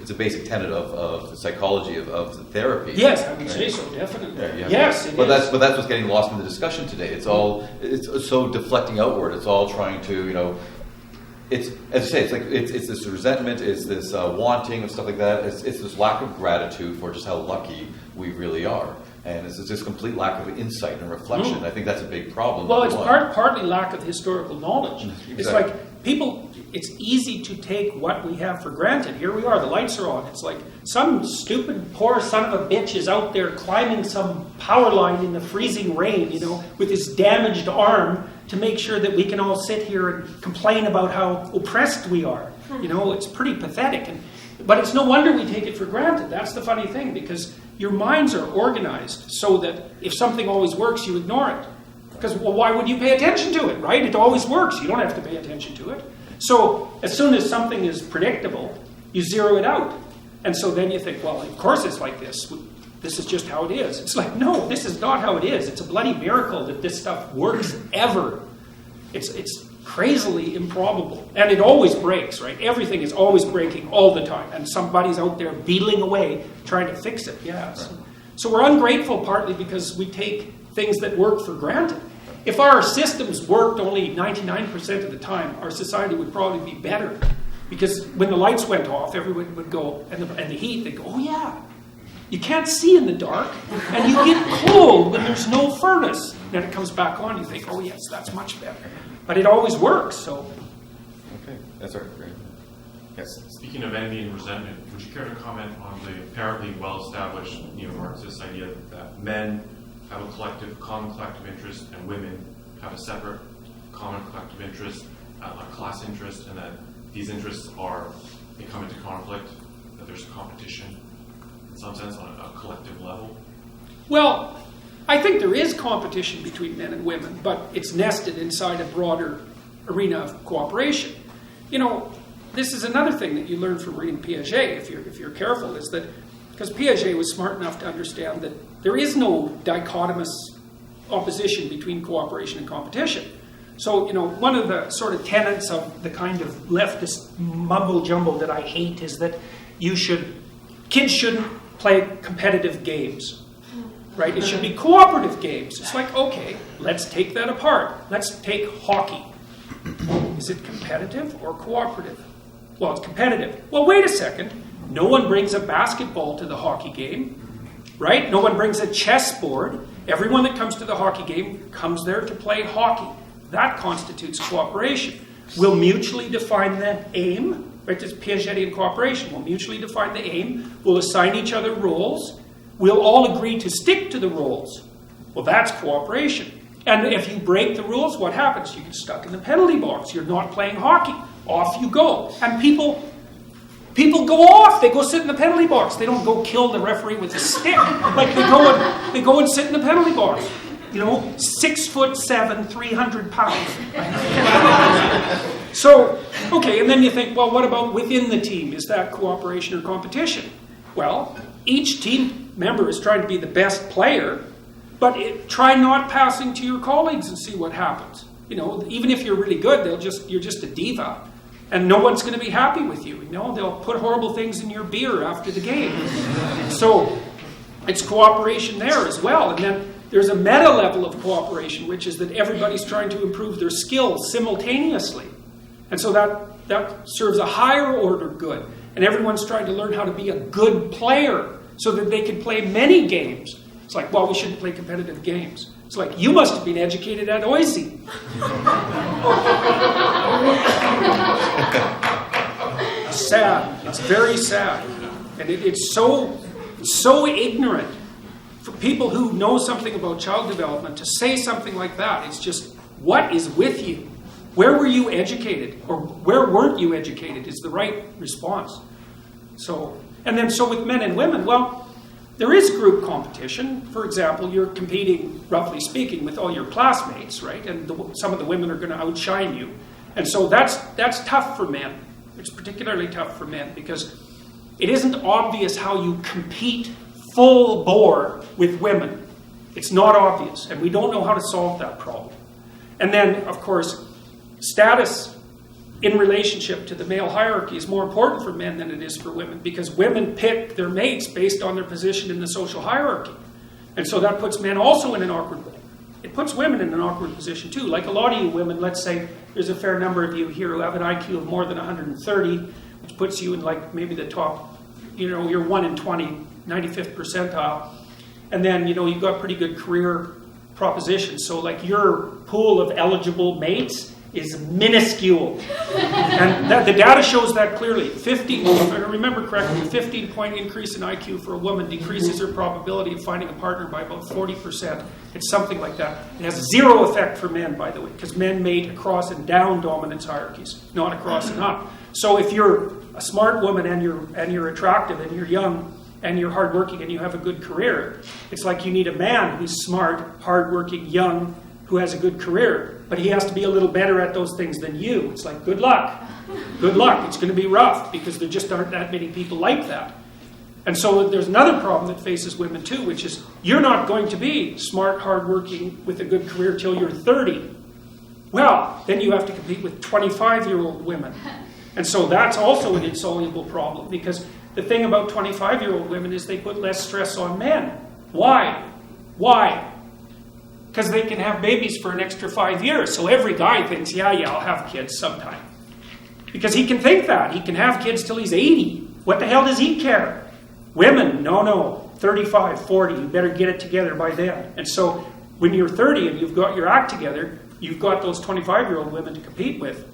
it's a basic tenet of the psychology of the therapy. Yes, I would say so, definitely. Yeah, yes, it but is. But that's what's getting lost in the discussion today. It's so deflecting outward. It's all trying to, it's, as you say, it's this resentment, it's this wanting of stuff like that. It's this lack of gratitude for just how lucky we really are. And it's this complete lack of insight and reflection. I think that's a big problem. Well, it's partly lack of historical knowledge. Exactly. It's like people, it's easy to take what we have for granted. Here we are, the lights are on. It's like some stupid, poor son of a bitch is out there climbing some power line in the freezing rain, with his damaged arm to make sure that we can all sit here and complain about how oppressed we are. It's pretty pathetic. But it's no wonder we take it for granted. That's the funny thing, because your minds are organized so that if something always works, you ignore it. Because, why would you pay attention to it, right? It always works. You don't have to pay attention to it. So as soon as something is predictable, you zero it out. And so then you think, well, of course it's like this. This is just how it is. It's like, no, this is not how it is. It's a bloody miracle that this stuff works ever. It's crazily improbable. And it always breaks, right? Everything is always breaking all the time. And somebody's out there beetling away trying to fix it. Yeah. So we're ungrateful partly because we take things that work for granted. If our systems worked only 99% of the time, our society would probably be better. Because when the lights went off, everyone would go, and the heat, they'd go, oh yeah, you can't see in the dark, and you get cold when there's no furnace. Then it comes back on, you think, oh yes, that's much better. But it always works, so. Okay, that's all right. Great. Yes. Speaking of envy and resentment, would you care to comment on the apparently well-established neo-Marxist idea that men have a common collective interest, and women have a separate common collective interest, a class interest, and that these interests they come into conflict, that there's competition in some sense on a collective level? Well, I think there is competition between men and women, but it's nested inside a broader arena of cooperation. This is another thing that you learn from reading Piaget, if you're careful, is that because Piaget was smart enough to understand that there is no dichotomous opposition between cooperation and competition. So, one of the sort of tenets of the kind of leftist mumbo-jumbo that I hate is that kids shouldn't play competitive games, right? It should be cooperative games. It's like, okay, let's take that apart. Let's take hockey. Is it competitive or cooperative? Well, it's competitive. Well, wait a second. No one brings a basketball to the hockey game, right? No one brings a chessboard. Everyone that comes to the hockey game comes there to play hockey. That constitutes cooperation. We'll mutually define the aim, right? It's Piagetian cooperation. We'll mutually define the aim. We'll assign each other roles. We'll all agree to stick to the rules. Well, that's cooperation. And if you break the rules, what happens? You get stuck in the penalty box. You're not playing hockey. Off you go. And people go off. They go sit in the penalty box. They don't go kill the referee with a stick. Like they go and sit in the penalty box. 6'7", 300 pounds. So, okay, and then you think, well, what about within the team? Is that cooperation or competition? Well, each team member is trying to be the best player, but try not passing to your colleagues and see what happens. Even if you're really good, you're just a diva, and no one's going to be happy with you. They'll put horrible things in your beer after the game. So, it's cooperation there as well, and then there's a meta level of cooperation, which is that everybody's trying to improve their skills simultaneously. And so that serves a higher order good. And everyone's trying to learn how to be a good player so that they can play many games. It's like, well, we shouldn't play competitive games. It's like, you must have been educated at OISE. Sad. It's very sad. And it's so ignorant. For people who know something about child development to say something like that, it's just, what is with you? Where were you educated? Or where weren't you educated is the right response. So with men and women, well, there is group competition. For example, you're competing, roughly speaking, with all your classmates, right? And some of the women are going to outshine you. And so that's tough for men. It's particularly tough for men because it isn't obvious how you compete full bore with women. It's not obvious, and we don't know how to solve that problem. And then, of course, status in relationship to the male hierarchy is more important for men than it is for women, because women pick their mates based on their position in the social hierarchy. And so that puts men also in an awkward way. It puts women in an awkward position too. Like a lot of you women, let's say there's a fair number of you here who have an IQ of more than 130, which puts you in like maybe the top, you're 1 in 20, 95th percentile. And then, you've got pretty good career propositions. So like your pool of eligible mates is minuscule. And the data shows that clearly. If I remember correctly, a 15-point increase in IQ for a woman decreases her probability of finding a partner by about 40%. It's something like that. It has zero effect for men, by the way, because men mate across and down dominance hierarchies, not across and up. So if you're a smart woman and you're attractive and you're young and you're hardworking and you have a good career, it's like you need a man who's smart, hardworking, young, who has a good career, but he has to be a little better at those things than you. It's like, good luck. Good luck. It's going to be rough because there just aren't that many people like that. And so there's another problem that faces women too, which is you're not going to be smart, hardworking, with a good career till you're 30. Well, then you have to compete with 25-year-old women. And so that's also an insoluble problem, because the thing about 25-year-old women is they put less stress on men. Why? Because they can have babies for an extra 5 years. So every guy thinks, yeah, I'll have kids sometime. Because he can think that. He can have kids till he's 80. What the hell does he care? Women, no. 35, 40, you better get it together by then. And so when you're 30 and you've got your act together, you've got those 25-year-old women to compete with.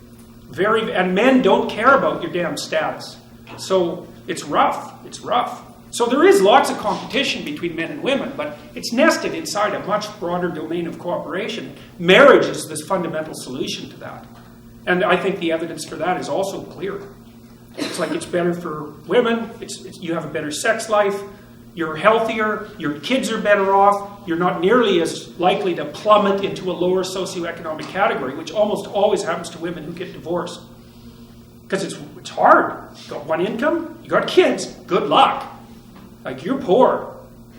And men don't care about your damn stats. So it's rough. So there is lots of competition between men and women, but it's nested inside a much broader domain of cooperation. Marriage is this fundamental solution to that. And I think the evidence for that is also clear. It's like it's better for women, you have a better sex life, you're healthier, your kids are better off, you're not nearly as likely to plummet into a lower socioeconomic category, which almost always happens to women who get divorced. Because it's hard. You got one income, you got kids, good luck. Like, you're poor.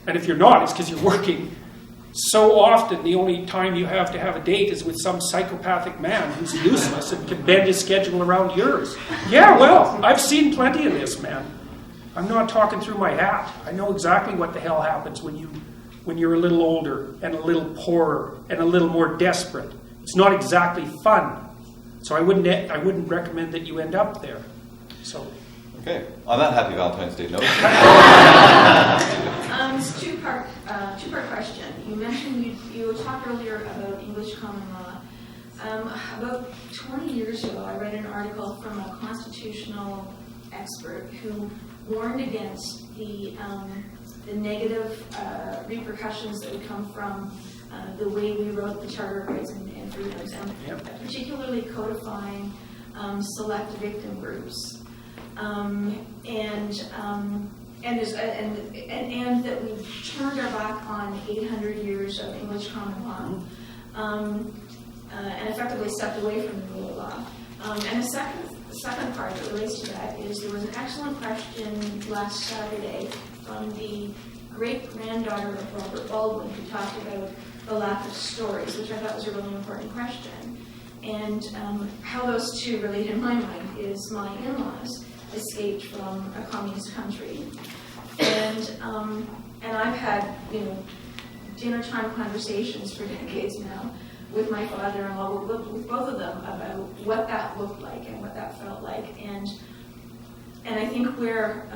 And if you're not, it's because you're working. So often, the only time you have to have a date is with some psychopathic man who's useless and can bend his schedule around yours. Yeah, well, I've seen plenty of this, man. I'm not talking through my hat. I know exactly what the hell happens when you're a little older and a little poorer and a little more desperate. It's not exactly fun. So I wouldn't recommend that you end up there. So. Okay, on that happy Valentine's Day note. It's a two-part question. You mentioned you talked earlier about English common law. About 20 years ago, I read an article from a constitutional expert who warned against the negative repercussions that would come from the way we wrote the Charter of Rights and Freedoms, and particularly codifying select victim groups. And that we've turned our back on 800 years of English common law, and effectively stepped away from the rule of law. And the second part that relates to that is there was an excellent question last Saturday from the great-granddaughter of Robert Baldwin, who talked about the lack of stories, which I thought was a really important question. And how those two relate in my mind is my in-laws escaped from a communist country, and I've had dinner time conversations for decades now with my father-in-law, with both of them, about what that looked like and what that felt like, and I think where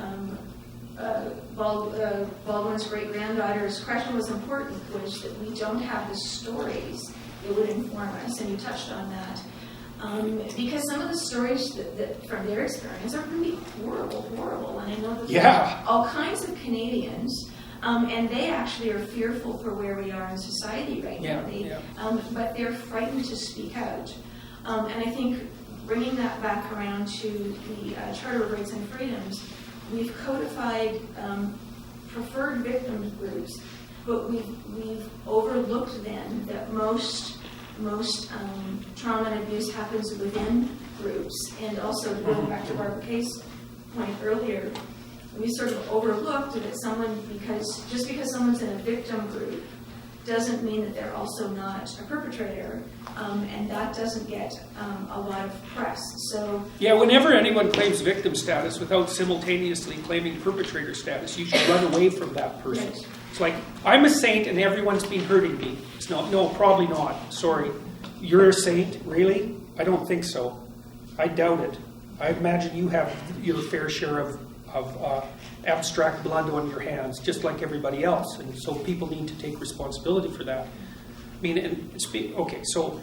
Baldwin's great-granddaughter's question was important was that we don't have the stories that would inform us, and you touched on that. Because some of the stories that from their experience are really horrible. And I know that all kinds of Canadians, and they actually are fearful for where we are in society right now. But they're frightened to speak out. And I think bringing that back around to the Charter of Rights and Freedoms, we've codified preferred victim groups, but we've overlooked then that most trauma and abuse happens within groups, and also going back to Barbara Kay's point earlier, we sort of overlooked that just because someone's in a victim group doesn't mean that they're also not a perpetrator, and that doesn't get a lot of press. So yeah, whenever anyone claims victim status without simultaneously claiming perpetrator status, you should run away from that person. Right. It's like, I'm a saint and everyone's been hurting me. It's not, no, probably not. Sorry. You're a saint? Really? I don't think so. I doubt it. I imagine you have your fair share of abstract blood on your hands, just like everybody else. And so people need to take responsibility for that. I mean, okay, so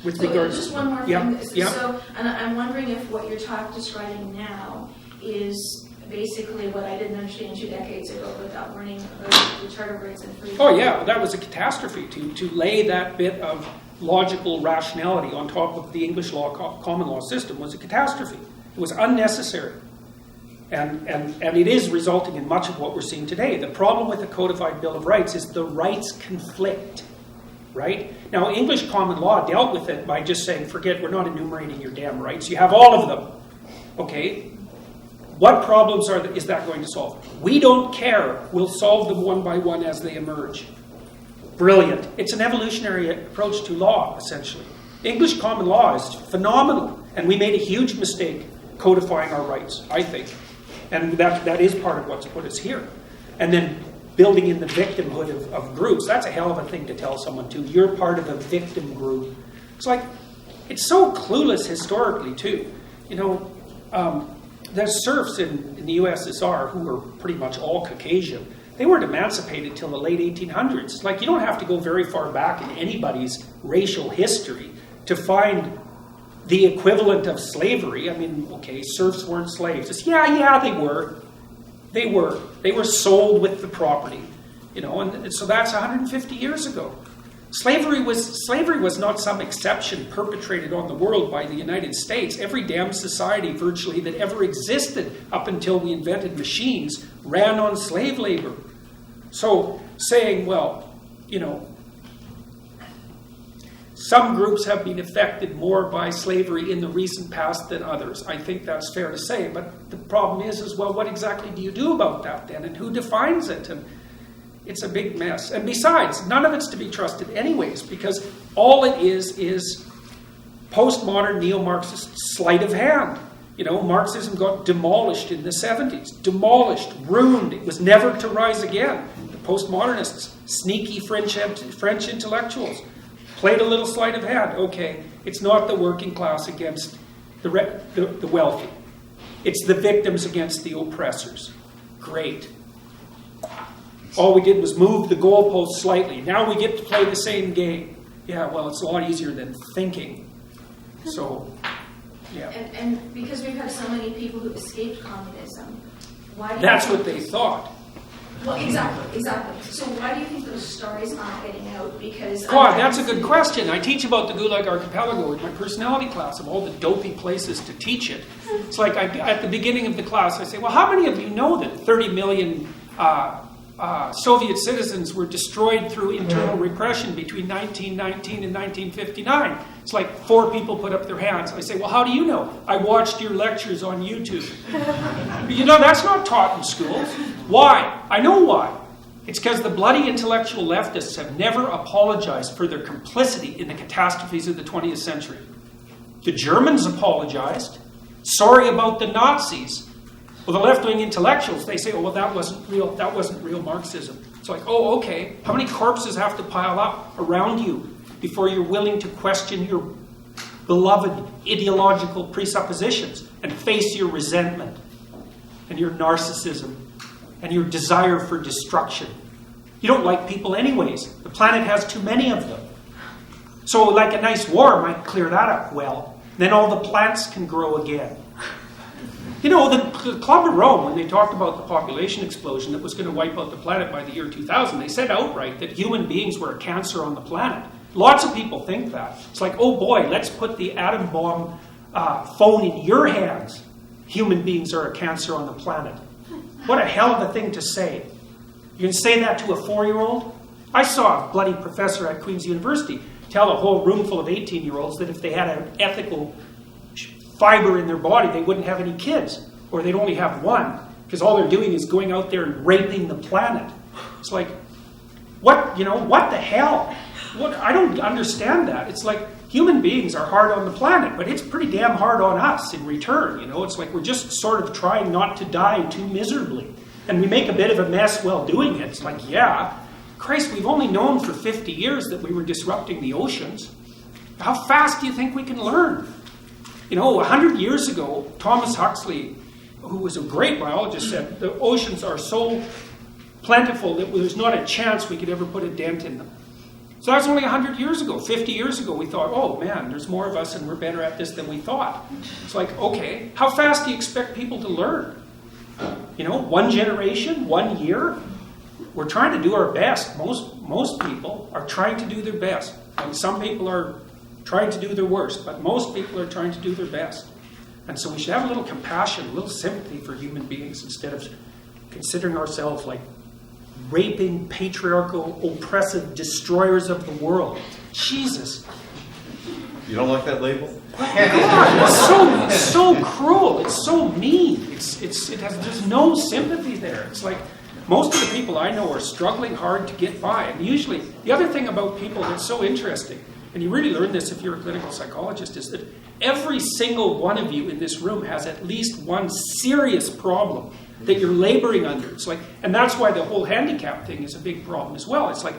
with regards... Just one more yeah, thing. Yeah. So, and I'm wondering if what you're describing now is basically what I didn't understand 2 decades ago about learning about the Charter of Rights and Freedoms. Oh yeah, that was a catastrophe to lay that bit of logical rationality on top of the English law, common law system was a catastrophe. It was unnecessary. And it is resulting in much of what we're seeing today. The problem with the Codified Bill of Rights is the rights conflict, right? Now, English common law dealt with it by just saying, forget, we're not enumerating your damn rights. You have all of them, okay? What problems is that going to solve? We don't care. We'll solve them one by one as they emerge. Brilliant. It's an evolutionary approach to law, essentially. English common law is phenomenal, and we made a huge mistake codifying our rights, I think. And that is part of what's put us here. And then building in the victimhood of groups, that's a hell of a thing to tell someone too. You're part of a victim group. It's like, it's so clueless historically too. You know, the serfs in the USSR, who were pretty much all Caucasian, they weren't emancipated till the late 1800s. Like, you don't have to go very far back in anybody's racial history to find the equivalent of slavery. I mean, okay, serfs weren't slaves. It's, yeah, they were. They were. They were sold with the property, you know, and so that's 150 years ago. Slavery was not some exception perpetrated on the world by the United States. Every damn society virtually that ever existed up until we invented machines ran on slave labor. So saying, well, you know, some groups have been affected more by slavery in the recent past than others. I think that's fair to say. But the problem is well, what exactly do you do about that then? And who defines it? And it's a big mess. And besides, none of it's to be trusted anyways, because all it is postmodern neo-Marxist sleight of hand. You know, Marxism got demolished in the 70s. Demolished, ruined. It was never to rise again. The postmodernists, sneaky French intellectuals, played a little sleight of hand. Okay, it's not the working class against the wealthy. It's the victims against the oppressors. Great. All we did was move the goalpost slightly. Now we get to play the same game. Yeah, well, it's a lot easier than thinking. So, yeah. And because we've had so many people who escaped communism, why do you That's think what they thought. Well, exactly. So why do you think those stories aren't getting out? Because God, that's a good question. I teach about the Gulag Archipelago in my personality class of all the dopey places to teach it. It's like at the beginning of the class, I say, well, how many of you know that 30 million Soviet citizens were destroyed through internal repression between 1919 and 1959? It's like 4 people put up their hands. I say, well, how do you know? I watched your lectures on YouTube. You know, that's not taught in schools. Why? I know why. It's because the bloody intellectual leftists have never apologized for their complicity in the catastrophes of the 20th century. The Germans apologized. Sorry about the Nazis. Well, the left-wing intellectuals, they say, oh, well, that wasn't real Marxism. It's like, oh, okay. How many corpses have to pile up around you before you're willing to question your beloved ideological presuppositions and face your resentment and your narcissism and your desire for destruction? You don't like people anyways. The planet has too many of them. So like a nice war might clear that up well. Then all the plants can grow again. You know, the Club of Rome, when they talked about the population explosion that was going to wipe out the planet by the year 2000, they said outright that human beings were a cancer on the planet. Lots of people think that. It's like, oh boy, let's put the atom bomb phone in your hands. Human beings are a cancer on the planet. What a hell of a thing to say. You can say that to a 4-year-old? I saw a bloody professor at Queen's University tell a whole room full of 18-year-olds that if they had an ethical fiber in their body, they wouldn't have any kids, or they'd only have one, because all they're doing is going out there and raping the planet. It's like, What the hell? I don't understand that. It's like human beings are hard on the planet, but it's pretty damn hard on us in return. It's like we're just sort of trying not to die too miserably. And we make a bit of a mess while doing it. It's like, yeah, Christ, we've only known for 50 years that we were disrupting the oceans. How fast do you think we can learn? 100 years ago, Thomas Huxley, who was a great biologist, said the oceans are so plentiful that there's not a chance we could ever put a dent in them. So that was only 100 years ago. 50 years ago, we thought, oh man, there's more of us and we're better at this than we thought. It's like, okay, how fast do you expect people to learn? 1 generation, 1 year? We're trying to do our best. Most people are trying to do their best. And some people are trying to do their worst, but most people are trying to do their best. And so we should have a little compassion, a little sympathy for human beings instead of considering ourselves like raping, patriarchal, oppressive destroyers of the world. Jesus. You don't like that label? God, it's so cruel. It's so mean. There's no sympathy there. It's like most of the people I know are struggling hard to get by. And usually, the other thing about people that's so interesting, and you really learn this if you're a clinical psychologist, is that every single one of you in this room has at least one serious problem that you're laboring under. It's like, and that's why the whole handicap thing is a big problem as well. It's like,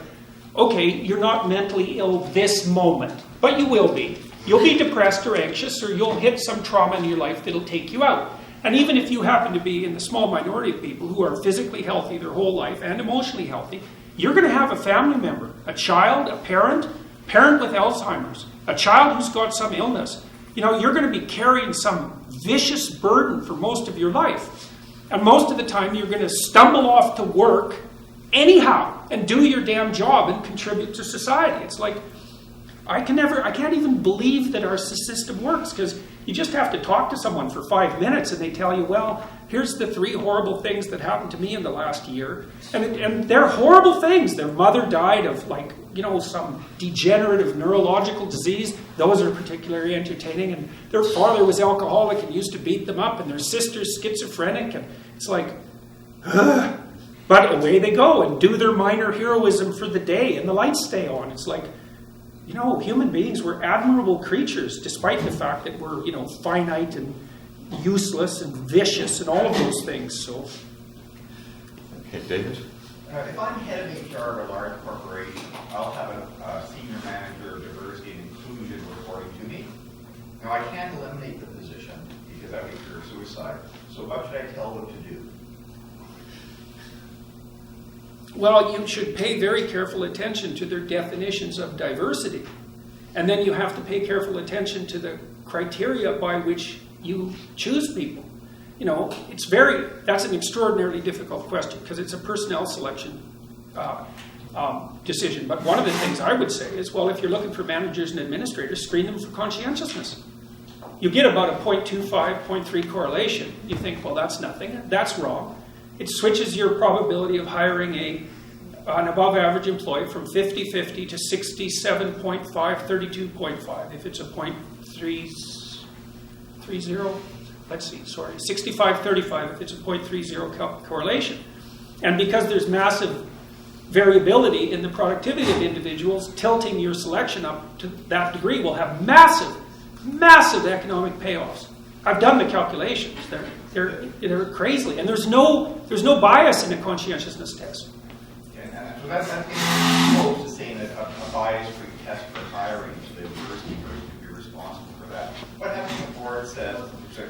okay, you're not mentally ill this moment, but you will be. You'll be depressed or anxious, or you'll hit some trauma in your life that'll take you out. And even if you happen to be in the small minority of people who are physically healthy their whole life and emotionally healthy, you're going to have a family member, a child, a parent with Alzheimer's, a child who's got some illness. You're going to be carrying some vicious burden for most of your life. And most of the time, you're going to stumble off to work anyhow and do your damn job and contribute to society. It's like, I can't even believe that our system works, because you just have to talk to someone for 5 minutes and they tell you, well, here's the 3 horrible things that happened to me in the last year. And they're horrible things. Their mother died of some degenerative neurological disease. Those are particularly entertaining. And their father was alcoholic and used to beat them up. And their sister's schizophrenic. And it's like, ugh. But away they go and do their minor heroism for the day. And the lights stay on. It's like, human beings, we're admirable creatures, despite the fact that we're, finite and useless and vicious and all of those things. So, okay, David? If I'm head of HR of a large corporation, I'll have a senior manager of diversity and inclusion reporting to me. Now, I can't eliminate the position because that would be pure suicide. So what should I tell them to do? Well, you should pay very careful attention to their definitions of diversity. And then you have to pay careful attention to the criteria by which you choose people. That's an extraordinarily difficult question because it's a personnel selection decision. But one of the things I would say is, well, if you're looking for managers and administrators, screen them for conscientiousness. You get about a 0.25, 0.3 correlation. You think, well, that's nothing. That's wrong. It switches your probability of hiring an above-average employee from 50-50 to 67.5, 32.5. If it's a 0.30, 65-35 if it's a 0.30 correlation. And because there's massive variability in the productivity of individuals, tilting your selection up to that degree will have massive economic payoffs. I've done the calculations. They're crazy, and there's no bias in a conscientiousness test. Yeah, so that's opposed to saying that a bias-free test for hiring, so the diversity person would be responsible for that. What happens when the board says, so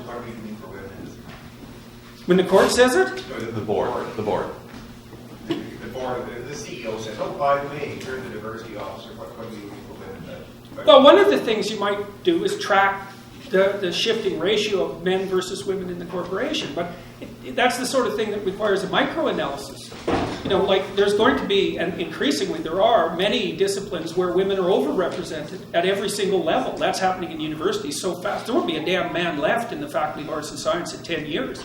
what do you mean for women? When the court says it? The board. The board, the CEO says, oh, by the way, you're the diversity officer, what do you mean for women? Well, one of the things you might do is track the shifting ratio of men versus women in the corporation. But that's the sort of thing that requires a microanalysis. There's going to be, and increasingly there are, many disciplines where women are overrepresented at every single level. That's happening in universities so fast. There won't be a damn man left in the Faculty of Arts and Science in 10 years.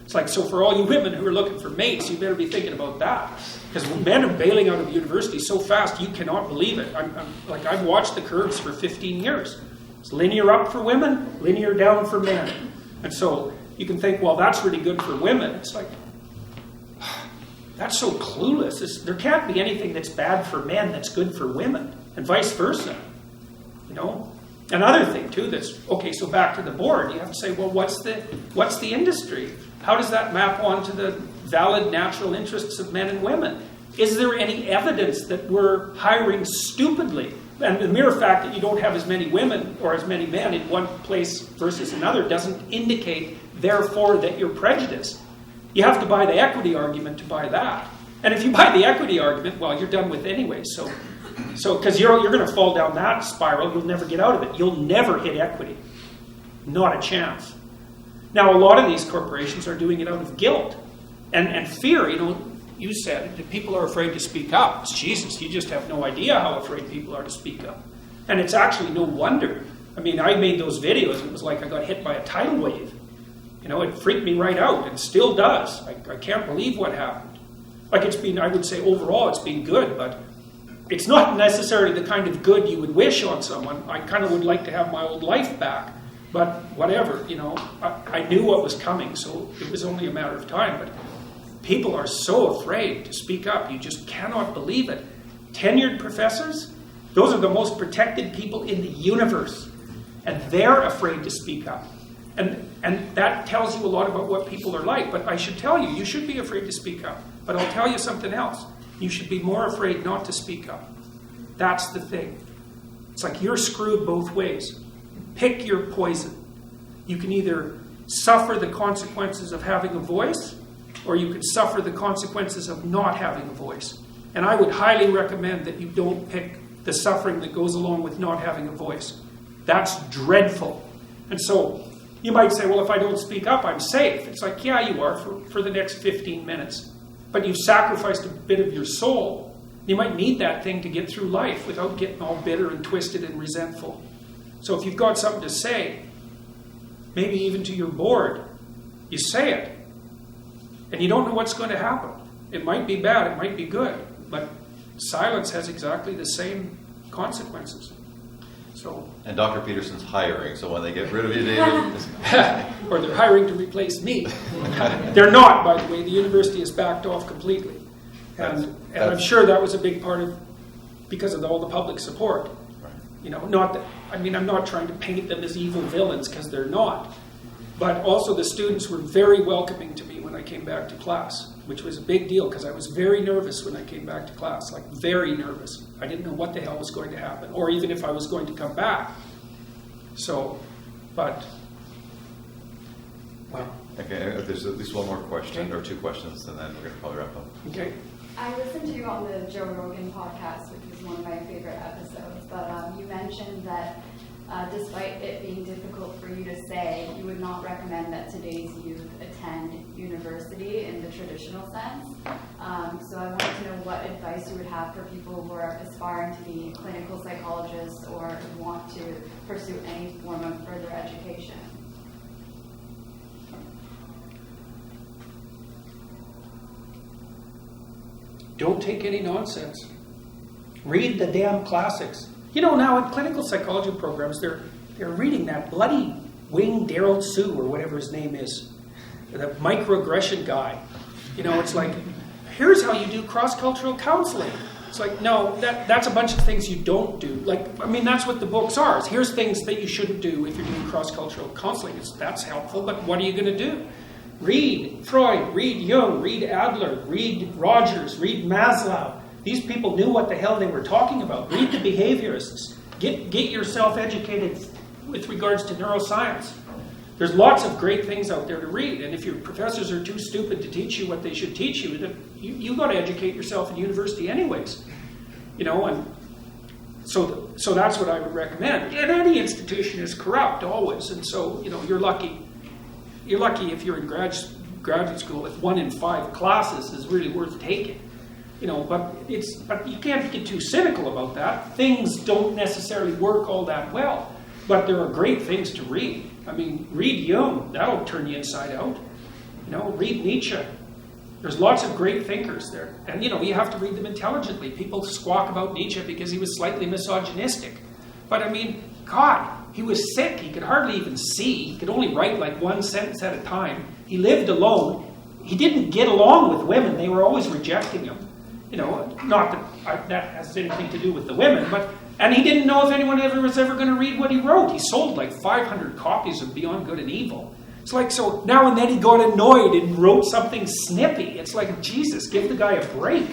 It's like, so for all you women who are looking for mates, you better be thinking about that. Because men are bailing out of university so fast, you cannot believe it. I've watched the curves for 15 years. It's linear up for women, linear down for men. And so you can think, well, that's really good for women. It's like, That's so clueless. There can't be anything that's bad for men that's good for women, and vice versa. Another thing too okay, so back to the board, you have to say, well, what's the industry? How does that map onto the valid natural interests of men and women? Is there any evidence that we're hiring stupidly? And the mere fact that you don't have as many women or as many men in one place versus another doesn't indicate, therefore, that you're prejudiced. You have to buy the equity argument to buy that. And if you buy the equity argument, well, you're done with it anyway. So because you're going to fall down that spiral, you'll never get out of it. You'll never hit equity. Not a chance. Now, a lot of these corporations are doing it out of guilt and fear. You said that people are afraid to speak up. Jesus, you just have no idea how afraid people are to speak up. And it's actually no wonder. I mean, I made those videos, and it was like I got hit by a tidal wave. It freaked me right out, and still does. I can't believe what happened. Like, I would say overall it's been good, but it's not necessarily the kind of good you would wish on someone. I kind of would like to have my old life back. But whatever, I knew what was coming, so it was only a matter of time. But people are so afraid to speak up. You just cannot believe it. Tenured professors, those are the most protected people in the universe. And they're afraid to speak up. And that tells you a lot about what people are like. But I should tell you, you should be afraid to speak up. But I'll tell you something else. You should be more afraid not to speak up. That's the thing. It's like you're screwed both ways. Pick your poison. You can either suffer the consequences of having a voice, or you can suffer the consequences of not having a voice. And I would highly recommend that you don't pick the suffering that goes along with not having a voice. That's dreadful. And so you might say, well, if I don't speak up, I'm safe. It's like, yeah, you are for the next 15 minutes. But you've sacrificed a bit of your soul. You might need that thing to get through life without getting all bitter and twisted and resentful. So if you've got something to say, maybe even to your board, you say it. And you don't know what's going to happen. It might be bad, it might be good, but silence has exactly the same consequences. And Dr. Peterson's hiring, so when they get rid of you, David... or they're hiring to replace me. They're not, by the way. The university has backed off completely. And I'm sure that was a big part of, because of all the public support. Right. Not that, I'm not trying to paint them as evil villains, because they're not. But also the students were very welcoming to me when I came back to class, which was a big deal, because I was very nervous when I came back to class, like very nervous. I didn't know what the hell was going to happen, or even if I was going to come back. Okay, there's at least one more question, or two questions, and then we're going to probably wrap up. Okay. I listened to you on the Joe Rogan podcast, which was one of my favorite episodes, but you mentioned that despite it being difficult for you to say, you would not recommend that today's youth attend university in the traditional sense. So I wanted to know what advice you would have for people who are aspiring to be clinical psychologists or who want to pursue any form of further education. Don't take any nonsense. Read the damn classics. Now in clinical psychology programs, they're reading that bloody Wing Daryl Sue, or whatever his name is, the microaggression guy. It's like, here's how you do cross-cultural counseling. It's like, no, that's a bunch of things you don't do. That's what the books are. Here's things that you shouldn't do if you're doing cross-cultural counseling. That's helpful, but what are you going to do? Read Freud, read Jung, read Adler, read Rogers, read Maslow. These people knew what the hell they were talking about. Read the behaviorists. Get yourself educated with regards to neuroscience. There's lots of great things out there to read, and if your professors are too stupid to teach you what they should teach you, then you've got to educate yourself in university anyways. And so that's what I would recommend. And any institution is corrupt always, and so you're lucky. You're lucky if you're in graduate school if 1 in 5 classes is really worth taking. But you can't get too cynical about that. Things don't necessarily work all that well, but there are great things to read. Read Jung, that'll turn you inside out. Read Nietzsche. There's lots of great thinkers there, and you have to read them intelligently. People squawk about Nietzsche because he was slightly misogynistic, but God, he was sick. He could hardly even see. He could only write like one sentence at a time. He lived alone. he didn't get along with women. They were always rejecting him. Not that that has anything to do with the women, and he didn't know if anyone was ever going to read what he wrote. He sold like 500 copies of Beyond Good and Evil. It's like, so now and then he got annoyed and wrote something snippy. It's like, Jesus, give the guy a break,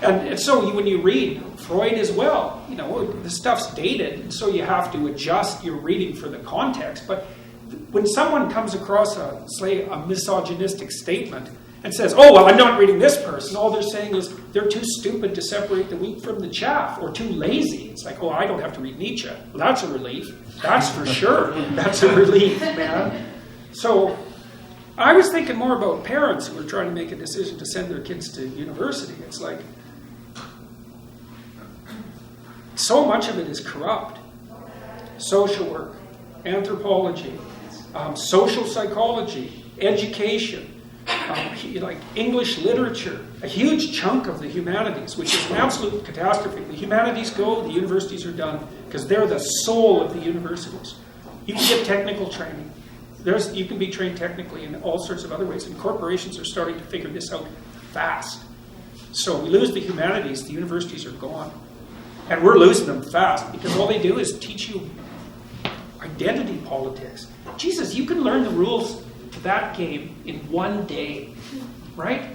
And so when you read Freud as well, the stuff's dated, and so you have to adjust your reading for the context. But when someone comes across a misogynistic statement and says, oh, well, I'm not reading this person, all they're saying is they're too stupid to separate the wheat from the chaff, or too lazy. It's like, oh, I don't have to read Nietzsche. Well, that's a relief. That's for sure. That's a relief, man. So I was thinking more about parents who are trying to make a decision to send their kids to university. It's like, so much of it is corrupt. Social work, anthropology, social psychology, education, like English literature, a huge chunk of the humanities, which is an absolute catastrophe. The humanities go, the universities are done, because they're the soul of the universities. You can get technical training. You can be trained technically in all sorts of other ways, and corporations are starting to figure this out fast. So we lose the humanities, the universities are gone. And we're losing them fast, because all they do is teach you identity politics. Jesus, you can learn the rules of that game in one day, right?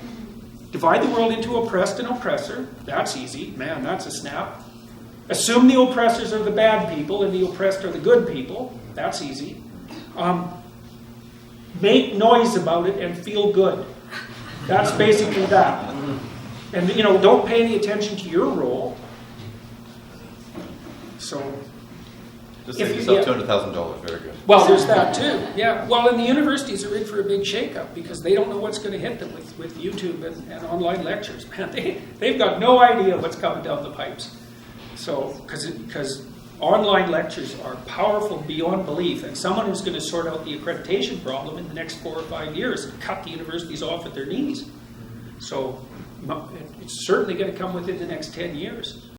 Divide the world into oppressed and oppressor. That's easy. Man, that's a snap. Assume the oppressors are the bad people and the oppressed are the good people. That's easy. Make noise about it and feel good. That's basically that. And, don't pay any attention to your role. So, just save yourself $200,000. Very good. Well, there's that too. Yeah. Well, and the universities are in for a big shakeup because they don't know what's going to hit them with YouTube and online lectures. Man, they've got no idea what's coming down the pipes. So, because online lectures are powerful beyond belief, and someone who's going to sort out the accreditation problem in the next 4 or 5 years and cut the universities off at their knees. So, it's certainly going to come within the next 10 years.